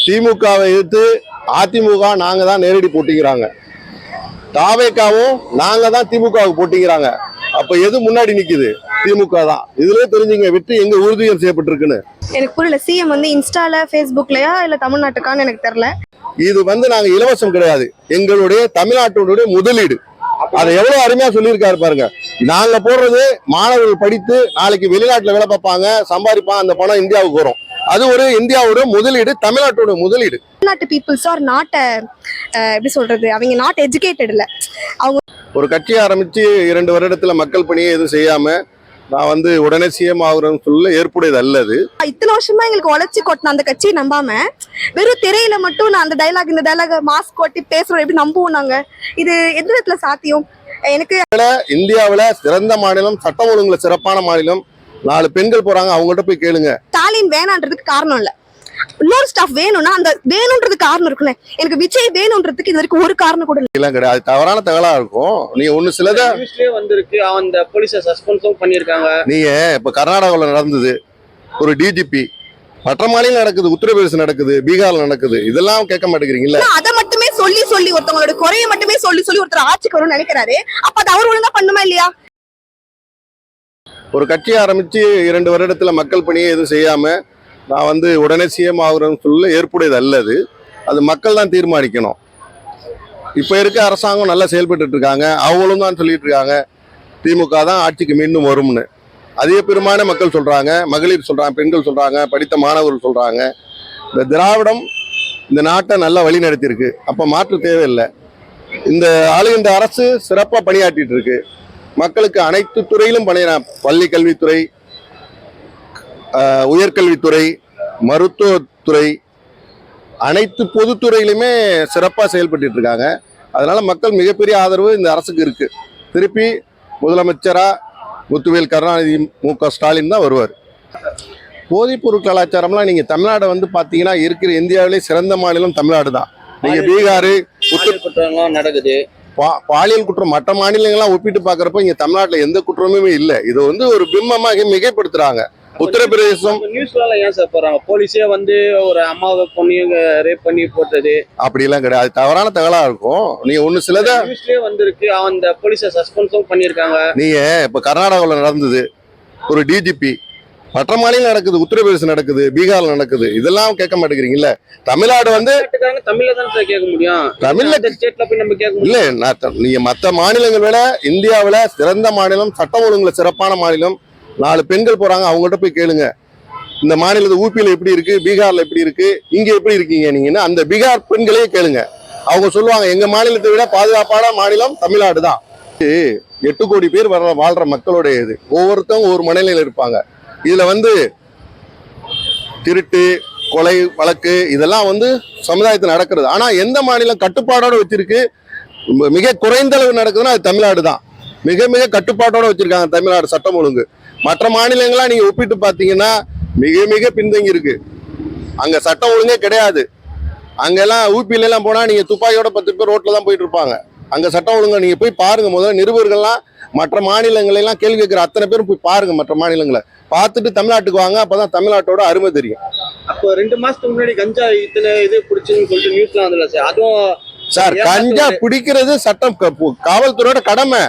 திமுகவை எதிர்த்து அதிமுக நாங்க தான் நேரடி போட்டிக்கிறாங்க, தாவேக்காவும் நாங்க தான் திமுகவுக்கு போட்டிக்கிறாங்க. அப்ப எது முன்னாடி நிக்குது? திமுக தான். இதுலயே தெரிஞ்சுங்க வெற்றி எங்க உறுதியம் செய்யப்பட்டிருக்குன்னு. எனக்கு புரியல. சிஎம் வந்து இன்ஸ்டால ஃபேஸ்புக்லயா இல்ல தமிழ்நாட்டுக்கான்னு எனக்கு தெரியல. இது நாங்க இலவசம் கிடையாது, எங்களுடைய தமிழ்நாட்டுடைய முதலீடு. அதை எவ்வளவு அருமையா சொல்லியிருக்காரு பாருங்க. நாங்க போடுறது மாணவர்கள் படித்து நாளைக்கு வெளிநாட்டுல வேலை பார்ப்பாங்க, சம்பாதிப்பாங்க, அந்த பணம் இந்தியாவுக்கு வரும். அது ஒரு இந்தியாவோட முதலீடு, தமிழ்நாட்டோட முதலீடு. தமிழ்நாட்டு பீப்புள்ஸ் ஆர் நாட் எப்படி சொல்றது, அவங்க நாட் எஜுகேட்டட் இல்ல. அவங்க ஒரு கட்சி ஆரம்பிச்சு 2 வருடத்துல மக்கள் பணியை எதுவும் செய்யாம நான் உடனே சிஎம் ஆகுறேன்னு சொல்ல ஏற்புடையது அல்லது. இத்தனை வருஷமா எங்களுக்கு உழைச்சி கொட்டின அந்த கட்சியை நம்பாம வெறும் திரையில மட்டும் நான் அந்த டைலாக் இந்த டைலாக் மாஸ்க் கொட்டி பேசுறோம் எப்படி நம்புவோம் நாங்க? இது எந்த விதத்துல சாத்தியம்? எனக்கு இந்தியாவில சிறந்த மாநிலம், சட்டம் ஒழுங்குல சிறப்பான மாநிலம், 4 பெண்கள் போறாங்க, அவங்ககிட்ட போய் கேளுங்க. ஸ்டாலின் வேணான்றதுக்கு காரணம் இல்ல, இன்னொரு ஸ்டாஃப் வேணும்னா அந்த வேணும்ன்றது காரணம் இருக்குல்ல. எனக்கு விஜய் வேணும்ன்றதுக்கு இது வரைக்கும் ஒரு காரணம் கூட இல்ல. கிடையாது, தவறான தகவலா இருக்கும். நீங்க ஒண்ணு சிலத வந்திருக்கு, அந்த போலீஸை சஸ்பென்ஸும் பண்ணிருக்காங்க. நீங்க இப்ப கர்நாடகாவில் நடந்தது, ஒரு டிஜிபி, மற்ற மாநிலம் நடக்குது, உத்தரப்பிரதேசம் நடக்குது, பீகார்ல நடக்குது, இதெல்லாம் கேட்க மாட்டேங்கிறீங்களா? அதை மட்டுமே சொல்லி ஒருத்தவங்களோட குறையை மட்டுமே சொல்லி ஒருத்தர் ஆட்சிக்கு வரும்னு நினைக்கிறாரு. அப்ப அது அவர் ஒழுங்கா பண்ணுமா இல்லையா? ஒரு கட்சி ஆரம்பிச்சு 2 வருடத்துல மக்கள் பணியை எதுவும் செய்யாம நான் உடனே சிஎம் ஆகுறேன்னு சொல்ல ஏற்புடையது அல்லது. அது மக்கள் தான் தீர்மானிக்கணும். இப்ப இருக்க அரசாங்கம் நல்லா செயல்பட்டு இருக்காங்க, அவங்களும் தான் சொல்லிட்டு இருக்காங்க திமுக தான் ஆட்சிக்கு மீண்டும் வரும்னு. அதிக பெருமான மக்கள் சொல்றாங்க, மகளிர் சொல்றாங்க, பெண்கள் சொல்றாங்க, படித்த மாணவர்கள் சொல்றாங்க. இந்த திராவிடம் இந்த நாட்டை நல்லா வழி நடத்தியிருக்கு. அப்ப மாற்று தேவையில்லை. இந்த ஆளுகின்ற அரசு சிறப்பா பணியாற்றிட்டு இருக்கு. மக்களுக்கு அனைத்து துறையிலும் பள்ளி கல்வித்துறை, உயர்கல்வித்துறை, மருத்துவத்துறை, அனைத்து பொதுத்துறையிலுமே சிறப்பாக செயல்பட்டு இருக்காங்க. அதனால மக்கள் மிகப்பெரிய ஆதரவு இந்த அரசுக்கு இருக்கு. திருப்பி முதலமைச்சரா முத்துவேல் கருணாநிதி, மு.க. ஸ்டாலின் தான் வருவார். போதைப்பொருள் கலாச்சாரம்லாம் நீங்க தமிழ்நாடு பாத்தீங்கன்னா இருக்கிற இந்தியாவிலே சிறந்த மாநிலம் தமிழ்நாடு தான். நீங்க பீகார் நடக்குது, பாலியல் குற்றம் மற்ற மாநிலங்கள்லாம் ஒப்பிட்டு பாக்குறப்ப இங்க தமிழ்நாட்டுல எந்த குற்றமுமே இல்லை. இது ஒரு பிம்பமாக மிகைப்படுத்துறாங்க. உத்தரப்பிரதேசம் நியூஸ்ல ஏன் சார் போறாங்க? போலீஸே ஒரு அம்மாவை பொண்ணையும் ரேப் பண்ணி போட்டது அப்படி எல்லாம் கிடையாது, தவறான தகவலா இருக்கும். நீங்க ஒண்ணு சிலத நியூஸ்லயே வந்திருக்கு, அந்த போலீஸை சஸ்பென்ஸும் பண்ணிருக்காங்க. நீங்க இப்ப கர்நாடகாவில் நடந்தது, ஒரு டிஜிபி, மற்ற மாநிலம் நடக்குது, உத்தரப்பிரதேசம் நடக்குது, பீகார்ல நடக்குது, இதெல்லாம் கேட்க மாட்டேங்கிறீங்களா? தமிழ்நாடு தமிழ்ல தான் சார் கேட்க முடியும். தமிழ்ல ஸ்டேட்ல போய் நம்ம கேட்க இல்ல. நீங்க மற்ற மாநிலங்கள் விட இந்தியாவில சிறந்த மாநிலம், சட்டம் ஒழுங்குல சிறப்பான மாநிலம், 4 பெண்கள் போறாங்க, அவங்ககிட்ட போய் கேளுங்க. இந்த மாநிலத்து ஊபியில எப்படி இருக்கு, பீகார்ல எப்படி இருக்கு, இங்க எப்படி இருக்கீங்க நீங்கன்னா அந்த பீகார் பெண்களையே கேளுங்க. அவங்க சொல்லுவாங்க எங்க மாநிலத்தை விட பாதுகாப்பான மாநிலம் தமிழ்நாடு தான். 8 கோடி பேர் வாழ்ற மக்களுடைய இது. ஒவ்வொருத்தவங்க ஒவ்வொரு மனநிலையில இருப்பாங்க. இதுல திருட்டு, கொலை வழக்கு இதெல்லாம் சமுதாயத்தில் நடக்கிறது. ஆனா எந்த மாநிலம் கட்டுப்பாடோட வச்சிருக்கு, மிக குறைந்த அளவு நடக்குதுன்னா அது தமிழ்நாடு தான். மிக மிக கட்டுப்பாட்டோட வச்சிருக்காங்க தமிழ்நாடு சட்டம் ஒழுங்கு. மற்ற மாநிலங்கள்லாம் நீங்க ஒப்பிட்டு பாத்தீங்கன்னா மிக மிக பின்தங்கி இருக்கு. அங்க சட்டம் ஒழுங்கே கிடையாது. அங்கெல்லாம் ஊபியில எல்லாம் போனா நீங்க துப்பாக்கியோட 10 பேர் ரோட்ல தான் போயிட்டு இருப்பாங்க. அங்க சட்டம் ஒழுங்கா நீங்க போய் பாருங்க. முதல்ல நிருபர்கள்லாம் மற்ற மாநிலங்களெல்லாம் கேள்வி கேட்கிற அத்தனை பேரும் போய் பாருங்க, மற்ற மாநிலங்களை பார்த்துட்டு தமிழ்நாட்டுக்கு வாங்க. அப்பதான் தமிழ்நாட்டோட அருமை தெரியும். அப்போ 2 மாசத்துக்கு முன்னாடி கஞ்சா இத்தனை இது பிடிச்சுன்னு சொல்லிட்டு நியூஸ்ல வந்துல சார். அதுவும் சார் கஞ்சா பிடிக்கிறது சட்டம், காவல்துறையோட கடமை.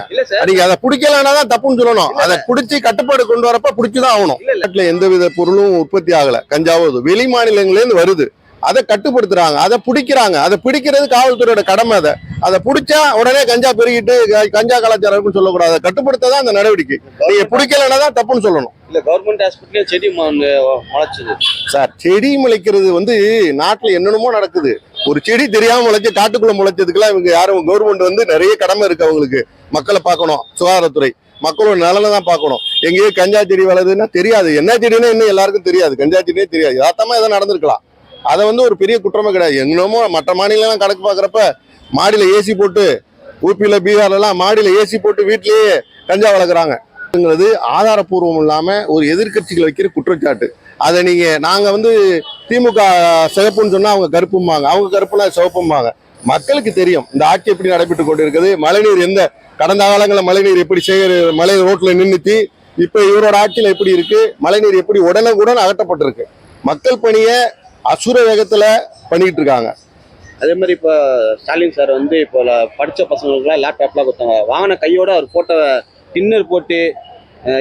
நீங்க அதை பிடிக்கலன்னா தான் தப்புன்னு சொல்லணும். அதை பிடிச்சி கட்டுப்பாடு கொண்டு வரப்ப பிடிச்சுதான் ஆகணும். நாட்டுல எந்தவித பொருளும் உற்பத்தி ஆகல, கஞ்சாவது வெளி மாநிலங்கள்ல இருந்து வருது. அதை கட்டுப்படுத்துறாங்க, அதை பிடிக்கிறாங்க. அதை பிடிக்கிறது காவல்துறையோட கடமை. அதை பிடிச்சா உடனே கஞ்சா பெருகிட்டு கஞ்சா கலாச்சாரம் சொல்லக்கூடாது. அதை கட்டுப்படுத்ததான் அந்த நடவடிக்கை. நீங்க பிடிக்கலன்னா தான் தப்புன்னு சொல்லணும். இல்ல கவர்மெண்ட் ஹாஸ்பிட்டல்ல செடி முளைச்சது சார். செடி முளைக்கிறது நாட்டுல என்னென்னமோ நடக்குது. ஒரு செடி தெரியாம முளைச்சு காட்டுக்குள்ள முளைச்சதுக்கெல்லாம் இவங்க யாரும் கவர்மெண்ட் நிறைய கடமை இருக்கு. அவங்களுக்கு மக்களை பார்க்கணும், சுகாதாரத்துறை மக்களோட நலனை தான் பார்க்கணும். எங்கேயோ கஞ்சா செடி வளருதுன்னா தெரியாது, என்ன செடின்னு இன்னும் எல்லாருக்கும் தெரியாது, கஞ்சா செடினே தெரியாது. யதார்த்தமா எதாவது நடந்திருக்கலாம். அதை ஒரு பெரிய குற்றமே கிடையாது. எங்கேனமோ மற்ற மாநிலம் கணக்கு பார்க்குறப்ப மாடியில ஏசி போட்டு, ஊபியில பீகார்ல எல்லாம் மாடியில ஏசி போட்டு வீட்லயே கஞ்சா வளர்க்குறாங்க. ஆதாரப்பூர்வம் இல்லாம ஒரு எதிர்கட்சிகள் வைக்கிற குற்றச்சாட்டு. அதை நாங்க திமுக சிவப்புன்னு சொன்னா அவங்க கருப்பும்பாங்க, அவங்க கருப்புனா சிவப்பும்பாங்க. மக்களுக்கு தெரியும் இந்த ஆட்சி எப்படி நடைபெற்று கொண்டு இருக்குது. மழைநீர் கடந்த காலங்களில் மழைநீர் எப்படி மழை ரோட்ல நின்றுச்சு, இப்ப இவரோட ஆட்சியில எப்படி இருக்கு, மழைநீர் எப்படி உடனுக்குடன் அகற்றப்பட்டிருக்கு. மக்கள் பணியை அசுர வேகத்துல பண்ணிட்டு இருக்காங்க. அதே மாதிரி இப்போ ஸ்டாலின் சார் வந்து இப்போ படித்த பசங்களுக்குலாம் லேப்டாப்லாம் கொடுத்தாங்க. வாங்கின கையோட அவர் போட்ட டின்னர் போட்டு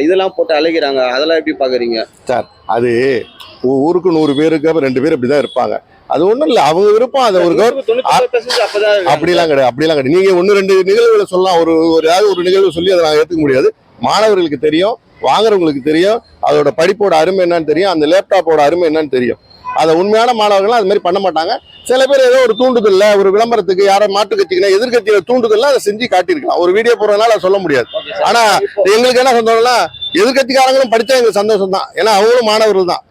இதெல்லாம் போட்டு அழைக்கிறாங்க. அதெல்லாம் எப்படி பார்க்குறீங்க சார்? அது ஊருக்கு 100 பேருக்கு 2 பேர் இப்படிதான் இருப்பாங்க. அது ஒண்ணும் இல்ல, அவங்க விருப்பம். அதை ஒரு அப்படிலாம் கிடையாது. நீங்க 1-2 நிகழ்வுகளை சொல்லலாம். ஏதாவது ஒரு நிகழ்வு சொல்லி அதை நாங்கள் ஏற்றுக்க முடியாது. மாணவர்களுக்கு தெரியும், வாங்குறவங்களுக்கு தெரியும், அதோட படிப்போட அருமை என்னன்னு தெரியும், அந்த லேப்டாப்போட அருமை என்னன்னு தெரியும். அதை உண்மையான மாணவர்கள் அது மாதிரி பண்ண மாட்டாங்க. சில பேர் ஏதோ ஒரு தூண்டுதல்ல, ஒரு விளம்பரத்துக்கு, யாரோ மாற்று கட்சிக்குன்னா எதிர்கட்சியில தூண்டுதல்ல அதை செஞ்சு காட்டியிருக்கலாம். ஒரு வீடியோ போடுறதுனால அதை சொல்ல முடியாது. ஆனா எங்களுக்கு என்ன சந்தோஷம்னா, எதிர்கட்சிக்காரங்களும் படிச்சா எங்களுக்கு சந்தோஷம் தான். ஏன்னா அவங்களும் மாணவர்கள் தான்.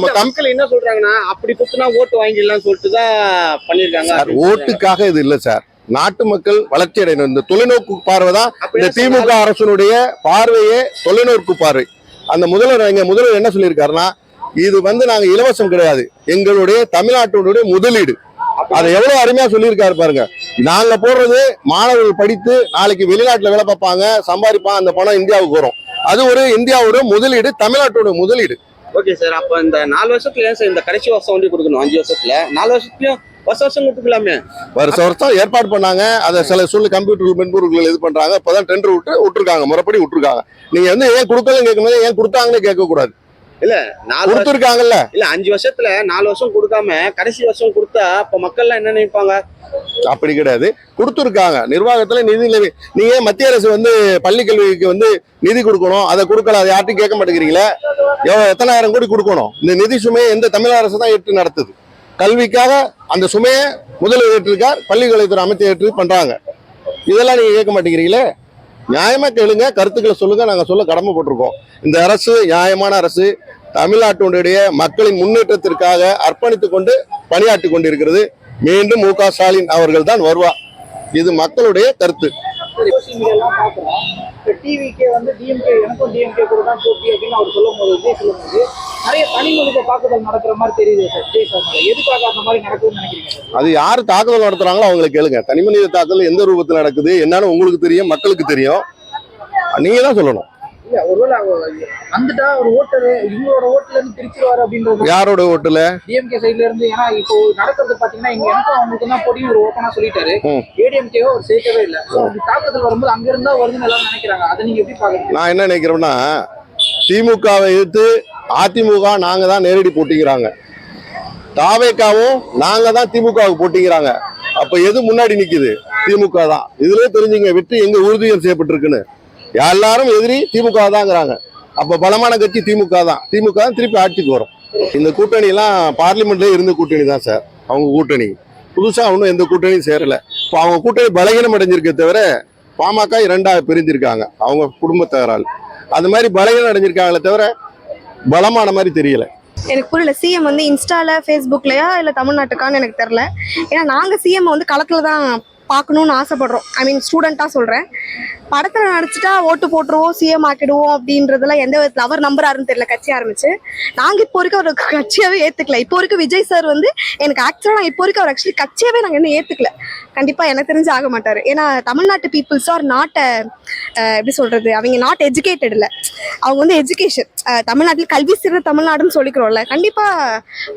மக்கள் என்ன சொல்றாங்கன்னா, அப்படி குத்துனா ஓட்டு வாங்கிடலாம் சொல்லிட்டு தான் பண்ணிருக்காங்க. ஓட்டுக்காக இது இல்ல சார். நாட்டு மக்கள் வளர்ச்சி அடையணும். இந்த தொலைநோக்கு பார்வை தான் இந்த திமுக அரசனுடைய பார்வையே, தொலைநோக்கு பார்வை. அந்த முதல்வர் என்ன சொல்லியிருக்காருன்னா, இது நாங்க இலவசம் கிடையாது, எங்களுடைய தமிழ்நாட்டுடைய முதலீடு. அதை எவ்வளவு அருமையா சொல்லியிருக்காரு பாருங்க. நாங்க போடுறது மாணவர்கள் படித்து நாளைக்கு வெளிநாட்டுல வேலை பார்ப்பாங்க, சம்பாதிப்பாங்க, அந்த பணம் இந்தியாவுக்கு வரும். அது ஒரு இந்தியாவோட முதலீடு, தமிழ்நாட்டோட முதலீடு. ஓகே சார், அப்ப இந்த 4 வருஷத்துல ஏன் சார் இந்த கடைசி வருஷம் வந்து கொடுக்கணும்? 5 வருஷத்துல 4 வருஷத்துலயும் வருஷம் கொடுத்துக்கலாமே. வருஷம் ஏற்பாடு பண்ணாங்க. அதை சில கம்ப்யூட்டர் மென்பொருட்கள் இது பண்றாங்க. இப்பதான் டெண்டர் விட்டுருக்காங்க, முறைப்படி விட்டுருக்காங்க. நீங்க ஏன் கொடுக்கலன்னு கேட்கும்போது ஏன் கொடுத்தாங்கன்னு கேட்க கூடாது. இல்ல 4 கொடுத்துருக்காங்கல்ல. இல்ல 5 வருஷத்துல 4 வருஷம் கொடுக்காம கடைசி வருஷம் கொடுத்தா அப்ப மக்கள் எல்லாம் என்ன நினைப்பாங்க? அப்படி கிடையாது, கொடுத்துருக்காங்க. நிர்வாகத்துல நிதி நீங்க மத்திய அரசு பள்ளி கல்விக்கு நிதி கொடுக்கணும், அதை கொடுக்கல. அதை யார்ட்டும் கேட்க மாட்டேங்கிறீங்களே. எத்தனை ஆயிரம் கோடி கொடுக்கணும்? இந்த நிதி சுமையை எந்த தமிழக அரசு தான் ஏற்று நடத்துது. கல்விக்காக அந்த சுமையை முதல்வர் ஏற்றிருக்கார், பள்ளிக்கல்வித்துறை அமைச்சர் ஏற்று பண்றாங்க. இதெல்லாம் நீங்க கேட்க மாட்டேங்கிறீங்களே. நியாயமா கேளுங்க, கருத்துக்களை சொல்லுங்க, நாங்க சொல்ல கடமைப்பட்டிருக்கோம். இந்த அரசு நியாயமான அரசு, தமிழ்நாட்டுடைய மக்களின் முன்னேற்றத்திற்காக அர்ப்பணித்துக் கொண்டு பணியாற்றி கொண்டிருக்கிறது. மீண்டும் மு.க. ஸ்டாலின் அவர்கள் தான் வருவார். இது மக்களுடைய கருத்து. டிவிக்கே டிஎம்கே, எனக்கும் டிஎம்கே கூட தான் போட்டி அப்படின்னு அவர் சொல்லும்போது நிறைய தனிமனித தாக்குதல் நடக்கிற மாதிரி தெரியுது சார். எதுக்காக அந்த மாதிரி நடக்குதுன்னு நினைக்கிறீங்க? அது யாரு தாக்குதல் நடத்துறாங்களோ அவங்களுக்கு கேளுங்க. தனிமனித தாக்குதல் எந்த ரூபத்தில் நடக்குது என்னன்னு உங்களுக்கு தெரியும், மக்களுக்கு தெரியும். நீங்க தான் சொல்லணும். இல்ல, ஒருவேளை வந்துட்டா ஒரு ஓட்டரு இவங்களோட ஓட்டுல இருந்து பிரிச்சிருவாரு அப்படின்றது. யாரோட ஓட்டுல? டிஎம்கே சைட்ல இருந்து. ஏன்னா இப்போ நடக்கிறது பாத்தீங்கன்னா இங்க எனக்கும் அவங்களுக்கு தான் போட்டி ஒரு ஓப்பனா சொல்லிட்டாரு. ஏடிஎம்கேவோ அவர் சேர்க்கவே இல்லை. தாக்குதல் வரும்போது அங்க இருந்தா வருதுன்னு எல்லாரும் நினைக்கிறாங்க. அதை நீங்க எப்படி பாக்குறீங்க? நான் என்ன நினைக்கிறேன்னா, திமுகவை எதிர்த்து அதிமுக நாங்க தான் நேரடி போட்டிக்கிறாங்க, தாவேக்காவும் நாங்க தான் திமுகவுக்கு போட்டிக்கிறாங்க. அப்ப எது முன்னாடி நிக்குது? திமுக தான். இதுலயே தெரிஞ்சுங்க வெற்றி எங்க உறுதியம் செய்யப்பட்டிருக்குன்னு. எல்லாரும் எதிரி திமுக தாங்கிறாங்க. அப்ப பலமான கட்சி திமுக தான். திமுக தான் திருப்பி ஆட்சிக்கு வரும். இந்த கூட்டணி எல்லாம் பார்லிமெண்ட்ல இருந்த கூட்டணி தான் சார். அவங்க கூட்டணி புதுசா ஒன்றும் எந்த கூட்டணியும் சேரல. இப்போ அவங்க கூட்டணி பலகீனம் அடைஞ்சிருக்க தவிர பாமக 2ஆக பிரிஞ்சிருக்காங்க அவங்க குடும்பத்தவரால். அது மாதிரி பலகீனம் அடைஞ்சிருக்காங்களே தவிர பலமான மாதிரி தெரியல. எனக்கு புரியல. சிஎம் இன்ஸ்டால ஃபேஸ்புக்லயா இல்ல தமிழ்நாட்டுக்கான்னு எனக்கு தெரியல. ஏன்னா நாங்க சிஎம் களத்துல தான் பார்க்கணும்னு ஆசைப்படுறோம். ஐ மீன் ஸ்டூடெண்டா சொல்றேன். படத்துல நடிச்சுட்டா ஓட்டு போட்டுருவோம், சிஎம் ஆக்கிடுவோம் அப்படின்றதுல எந்த விதத்துல அவர் நம்புறாருன்னு தெரியல. கட்சி ஆரம்பிச்சு நாங்க இப்போ வரைக்கும் ஒரு கட்சியாவே ஏத்துக்கல. இப்போ வரைக்கும் விஜய் சார் எனக்கு ஆக்சுவலா இப்போ வரைக்கும் அவர் ஆக்சுவலி கட்சியாவே நாங்க இன்னும் ஏத்துக்கல. கண்டிப்பா எனக்கு தெரிஞ்சு ஆக மாட்டாரு. ஏன்னா தமிழ்நாட்டு பீப்புள்ஸ் ஆர் நாட் எப்படி சொல்றது, அவங்க நாட் எஜுகேட்டட் இல்ல. அவங்க எஜுகேஷன் தமிழ்நாட்டில் கல்வி சிறந்த தமிழ்நாடுன்னு சொல்லிக்கிறோம்ல. கண்டிப்பா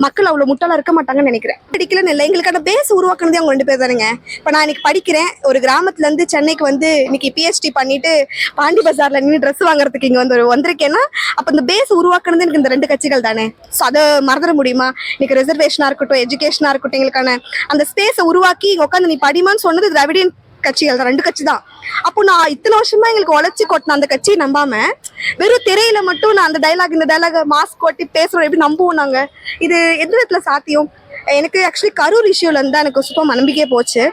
மக்கள் அவ்வளவு முட்டாளா இருக்க மாட்டாங்கன்னு நினைக்கிறேன். படிக்கலன்னு இல்லை, எங்களுக்கான பேஸ் உருவாக்குனதே அவங்க 2 பேர் தானுங்க. இப்ப நான் இன்னைக்கு படிக்கிறேன், ஒரு கிராமத்துல இருந்து சென்னைக்கு இன்னைக்கு பிஹெச்டி பண்ணிட்டு பாண்டி பஜார்ல நின்று ட்ரெஸ் வாங்குறதுக்கு இங்க வந்திருக்கேன்னா அப்ப இந்த பேஸ் உருவாக்குனது எனக்கு இந்த 2 கட்சிகள் தானே. ஸோ அதை மறந்துட முடியுமா? இன்னைக்கு ரிசர்வேஷனா இருக்கட்டும், எஜுகேஷனா இருக்கட்டும், எங்களுக்கான அந்த ஸ்பேஸை உருவாக்கி உட்காந்து நீ படிமான்னு சொன்னது திராவிடியன் கட்சிகள் தான், 2 கட்சி தான். அப்போ நான் இத்தனை வருஷமா எங்களுக்கு உழைச்சி கொட்டின அந்த கட்சியை நம்பாம வெறும் திரையில மட்டும் நான் அந்த இந்த டைலாக் மாஸ்க் கொட்டி பேசுறோம் எப்படி நம்புவோம் நாங்க? இது எந்த விதத்துல சாத்தியம்? எனக்கு ஆக்சுவலி கரூர் இஷ்யூல இருந்தா எனக்கு சுத்தமா நம்பிக்கையே போச்சு.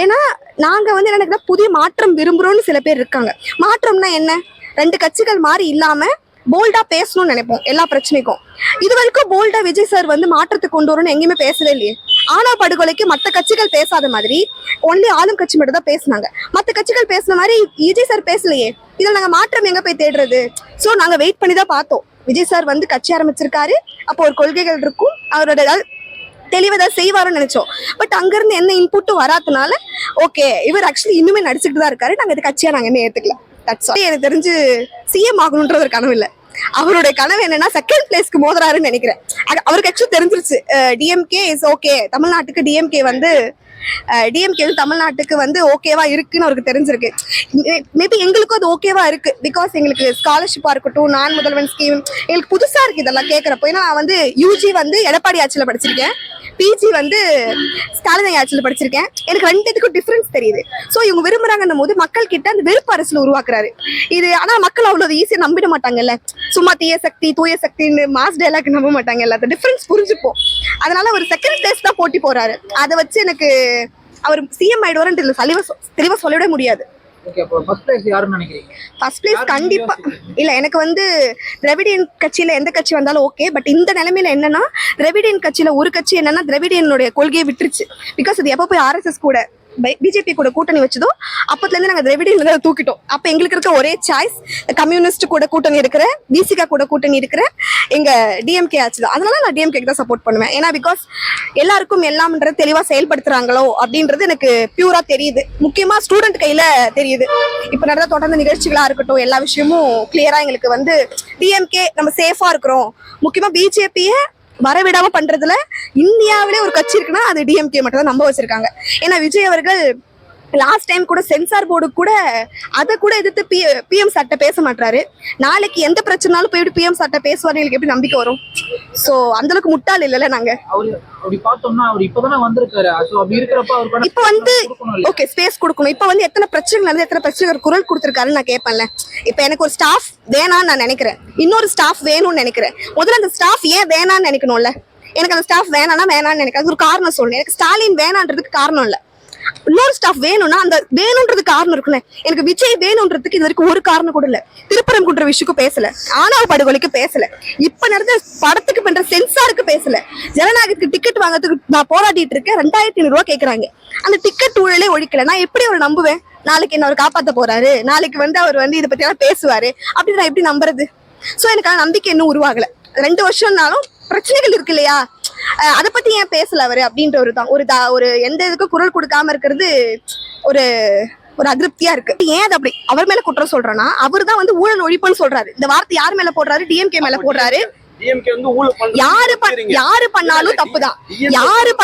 ஏன்னா நாங்க என்ன புதிய மாற்றம் விரும்புறோம்னு சில பேர் இருக்காங்க. மாற்றம்னா என்ன? 2 கட்சிகள் மாதிரி இல்லாம போல்டா பேசணும்னு நினைப்போம் எல்லா பிரச்சனைக்கும். இது வரைக்கும் போல்டா விஜய் சார் மாற்றத்தை கொண்டு வரணும்னு எங்கேயுமே பேசவே இல்லையே. ஆனா படுகொலைக்கு மற்ற கட்சிகள் பேசாத மாதிரி ஒன்லி ஆளும் கட்சி மட்டும் தான் பேசினாங்க. மற்ற கட்சிகள் பேசின மாதிரி விஜய் சார் பேசலையே. இதுல நாங்க மாற்றம் எங்க போய் தேடுறது? சோ நாங்க வெயிட் பண்ணி தான் பார்த்தோம். விஜய் சார் கட்சி ஆரம்பிச்சிருக்காரு, அப்போ ஒரு கொள்கைகள் இருக்கும், அவரோட தெளிவதா செய்வாருன்னு நினைச்சோம். பட் அங்கிருந்து என்ன இன்புட்டும் வராதனால ஓகே இவர் ஆக்சுவலி இன்னுமே நடிச்சுட்டு தான் இருக்காரு, நாங்க இது கட்சியா நாங்க என்ன ஏத்துக்கல. எனக்கு தெரிஞ்சு சிஎம் ஆகணும்ன்ற ஒரு கனவு இல்லை, அவருடைய கனவு என்னன்னா செகண்ட் பிளேஸ்க்கு மோதுறாருன்னு நினைக்கிறேன். அவருக்கு ஆக்சுவலி தெரிஞ்சிருச்சு டிஎம்கே இஸ் ஓகே, தமிழ்நாட்டுக்கு டிஎம்கே வந்து தமிழ்நாட்டுக்கு வந்து ஓகேவா இருக்குன்னு அவருக்கு தெரிஞ்சிருக்கு. மேபி எங்களுக்கும் அது ஓகேவா இருக்கு. பிகாஸ் எங்களுக்கு ஸ்காலர்ஷிப்பா இருக்கட்டும், நான் முதல்வன் ஸ்கீம் எங்களுக்கு புதுசா இருக்கு இதெல்லாம் கேட்கறப்போ. ஏன்னா நான் வந்து யூஜி வந்து எடப்பாடி ஆட்சியில படிச்சிருக்கேன், பிஜி வந்து ஸ்டாலின் ஆட்சியில படிச்சிருக்கேன். எனக்கு ரெண்டுத்துக்கும் டிஃபரன்ஸ் தெரியுது. ஸோ இவங்க விரும்புறாங்கன்னும் போது மக்கள் கிட்ட அந்த வெறுப்பு அரசியல் உருவாக்குறாரு இது. ஆனா மக்கள் அவ்வளவு ஈஸியா நம்பிட மாட்டாங்கல்ல. சும்மா தீய சக்தி தூய சக்தின்னு மாஸ் டைலாக் நம்ப மாட்டாங்கல்ல. அந்த டிஃபரன்ஸ் புரிஞ்சுப்போம். அதனால ஒரு செகண்ட் பிளேஸ் தான் போட்டி போறாரு. அதை வச்சு எனக்கு அவர் சிஎம் ஆயிடுவாருன்னு தெளிவா சொல்லவே முடியாது. ஓகே, அப்போ ஃபர்ஸ்ட் பிளேஸ் யாருன்னு நினைக்கிறீங்க? ஃபர்ஸ்ட் பிளேஸ் கண்டிப்பா இல்ல. எனக்கு வந்து திராவிடியன் கட்சியில எந்த கட்சி வந்தாலும் ஓகே. பட் இந்த நிலைமையில என்னன்னா திராவிடியன் கட்சியில ஒரு கட்சி என்னன்னா திராவிடியனுடைய கொள்கையை விட்டுருச்சு. பிகாஸ் அது எப்போ போய் ஆர்எஸ்எஸ் கூட பிஜேபி கூட கூட்டணி வச்சதோ அப்பத்துல இருந்து நாங்க திராவிடியன்ல தான் தூக்கிட்டோம். அப்ப எங்களுக்கு இருக்க ஒரே சாய்ஸ் கம்யூனிஸ்ட் கூட கூட்டணி இருக்கிற, பிசிகா கூட கூட்டணி இருக்கிற எங்க டிஎம்கே ஆச்சு தான். அதனால நான் டிஎம்கேக்கு தான் சப்போர்ட் பண்ணுவேன். ஏன்னா பிகாஸ் எல்லாருக்கும் எல்லாம்ன்றது தெளிவா செயல்படுத்துறாங்களோ அப்படின்றது எனக்கு பியூரா தெரியுது. முக்கியமா ஸ்டூடெண்ட் கையில தெரியுது. இப்ப நடந்த தொடர்ந்து நிகழ்ச்சிகளா இருக்கட்டும், எல்லா விஷயமும் கிளியரா எங்களுக்கு வந்து டிஎம்கே நம்ம சேஃபா இருக்கிறோம். முக்கியமா பிஜேபிய வரவிடாம பண்றதுல இந்தியாவிலே ஒரு கட்சி இருக்குன்னா அது டிஎம்கே மட்டும் தான் நம்ப வச்சிருக்காங்க. ஏன்னா விஜய் அவர்கள் லாஸ்ட் டைம் கூட சென்சார் போர்டு கூட அதை கூட எதிர்த்து பிஎம் சட்ட பேச மாட்டாரு. நாளைக்கு எந்த பிரச்சனாலும் போயிட்டு பிஎம் சட்ட பேசுவாரு, எங்களுக்கு எப்படி நம்பிக்கை வரும்? சோ அந்த அளவுக்கு முட்டாள் இல்லைல்ல நாங்க. அப்படி பார்த்தோம்னா அவர் இப்பதானே வந்திருக்காரு. அப்படி இருக்கிறப்ப அவருக்கு இப்ப வந்து ஓகே ஸ்பேஸ் கொடுக்கணும். இப்ப வந்து எத்தனை பிரச்சனைகள் நடந்து எத்தனை பிரச்சனைகள் குரல் கொடுத்திருக்காருன்னு நான் கேட்பேன்ல. இப்ப எனக்கு ஒரு ஸ்டாஃப் வேணான்னு நான் நினைக்கிறேன், இன்னொரு ஸ்டாஃப் வேணும்னு நினைக்கிறேன். முதல்ல அந்த ஸ்டாஃப் ஏன் வேணான்னு நினைக்கணும்ல. எனக்கு அந்த ஸ்டாஃப் வேணான்னு நினைக்கிறேன். ஒரு காரணம் சொல்லணும். எனக்கு ஸ்டாலின் வேணான்றதுக்கு காரணம் இல்ல, இன்னொரு ஸ்டாஃப் வேணும்னா அந்த வேணும்ன்றது காரணம் இருக்குல்ல. எனக்கு விஜய் வேணும்ன்றதுக்கு இது வரைக்கும் ஒரு காரணம் கூட இல்ல. திருப்பரங்குன்ற விஷயக்கும் பேசல, ஆணவ படுகொலைக்கு பேசல, இப்ப நடந்த படத்துக்கு பண்ற சென்சாருக்கு பேசல, ஜனநாயகத்துக்கு டிக்கெட் வாங்கறதுக்கு நான் போராடிட்டு இருக்கேன். 2500 ரூபாய் கேக்குறாங்க. அந்த டிக்கெட் ஊழலே ஒழிக்கல. நான் எப்படி அவரை நம்புவேன்? நாளைக்கு என்ன அவர் காப்பாத்த போறாரு, நாளைக்கு வந்து அவர் வந்து இதை பத்தி எல்லாம் பேசுவாரு அப்படின்னு நான் எப்படி நம்புறது? சோ எனக்கு நம்பிக்கை இன்னும் உருவாகல. 2 வருஷம்னாலும் பிரச்சனைகள் இருக்கு இல்லையா, அதை பத்தி ஏன் பேசல அவரு அப்படின்ற ஒரு எந்த இதுக்கும் குரல் கொடுக்காம இருக்கிறது ஒரு ஒரு அதிருப்தியா இருக்கு. ஏன் அது அப்படி அவர் மேல குற்றம் சொல்றேன்னா, அவர் தான் வந்து ஊழல் ஒழிப்புன்னு சொல்றாரு. இந்த வார்த்தை யார் மேல போடுறாரு? டிஎம்கே மேல போடுறாரு. யாரு பண்ணாலும் தப்புதான், யாரு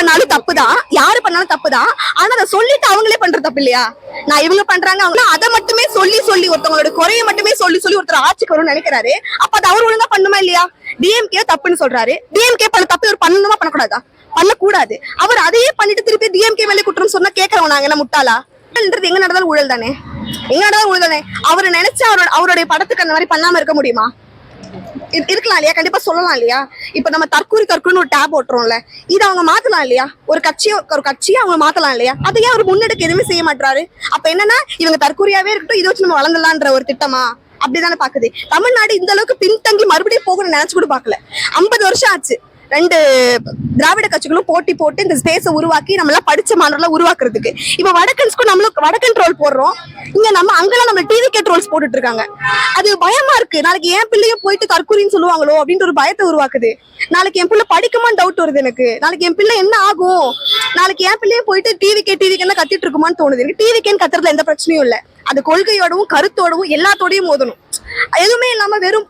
பண்ணாலும் தப்புதான். ஆனா அதை சொல்லிட்டு அவங்களே பண்ற தப்பு இல்லையா? நான் இவங்க பண்றாங்க அவங்க அதை மட்டுமே சொல்லி ஒருத்தவங்களோட குறைய மட்டுமே சொல்லி ஒருத்தர் ஆட்சிக்கு வரும்னு நினைக்கிறாரு. அப்ப அது அவர் ஒழுங்கா பண்ணுமா இல்லையா? டிஎம்கே தப்புன்னு சொல்றாரு. டிஎம்கே பண்ண தப்பு இவர் பண்ணணுமா பண்ணக்கூடாதா? பண்ணக்கூடாது. அவர் அதையே பண்ணிட்டு திருப்பி டிஎம்கே மேலே குற்றம் சொன்னா கேட்கறோம் நாங்க என்ன முட்டாளா? எங்க நடந்தாலும் ஊழல் தானே, அவரு நினைச்சா அவருடைய படத்துக்கு அந்த மாதிரி பண்ணாம இருக்க முடியுமா? இருக்கலாம் இல்லையா? கண்டிப்பா சொல்லலாம் இல்லையா? இப்ப நம்ம தற்கூரின்னு ஒரு டேப் ஓட்டுறோம்ல, இது அவங்க மாத்தலாம் இல்லையா? ஒரு கட்சியை அவங்க மாத்தலாம் இல்லையா? அதையே அவர் முன்னெடுக்க எதுவுமே செய்ய மாட்டாரு. அப்ப என்னன்னா இவங்க தற்கூரியாவே இருக்கட்டும், இதை வச்சு நம்ம வளர்ந்துடலான்ற ஒரு திட்டமா அப்படிதானே பாக்குது. தமிழ்நாடு இந்த அளவுக்கு பின்தங்கி மறுபடியும் போகணும்னு நினைச்சு கூட பாக்கல. 50 வருஷம் ஆச்சு 2 திராவிட கட்சிகளும் போட்டி போட்டு இந்த ஸ்பேஸை உருவாக்கி நம்ம எல்லாம் படிச்ச மாணவர்களை உருவாக்குறதுக்கு. இப்ப வடக்கன்ஸ்க்கும் நம்மளுக்கு வடக்கன் ட்ரோல் போடுறோம், இங்க அங்கெல்லாம் நம்ம டிவிகே ட்ரோல்ஸ் போட்டுட்டு இருக்காங்க. அது பயமா இருக்கு. நாளைக்கு என் பிள்ளைய போயிட்டு தற்கூரின்னு சொல்லுவாங்களோ அப்படின்ற ஒரு பயத்தை உருவாக்குது. நாளைக்கு என் பிள்ளை படிக்குமான்னு டவுட் வருது எனக்கு. நாளைக்கு என் பிள்ளை என்ன ஆகும்? நாளைக்கு என் பிள்ளைய போயிட்டு டிவிகேன்னு கத்திட்டு இருக்குமான்னு தோணுது எனக்கு. டிவிகேன்னு கத்துறதுல எந்த பிரச்சனையும் இல்ல, அது கொள்கையோடவும் கருத்தோடவும் எல்லாத்தோடையும் மோதணும். எதுவுமே இல்லாம வெறும்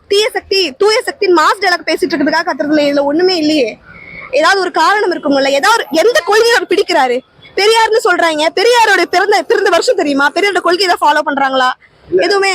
தூய சக்தி மாஸ் டைலாக் பேசிட்டு இருக்கிறதுக்காக கத்துறதுல இதுல ஒண்ணுமே இல்லையே. ஏதாவது ஒரு காரணம் இருக்கும்ல. ஏதாவது எந்த கொள்கையை அவர் பிடிக்கிறாரு? பெரியார்னு சொல்றாங்க, பெரியாரோட பிறந்த வருஷம் தெரியுமா? பெரியாரோட கொள்கையை ஃபாலோ பண்றாங்களா? எதுவுமே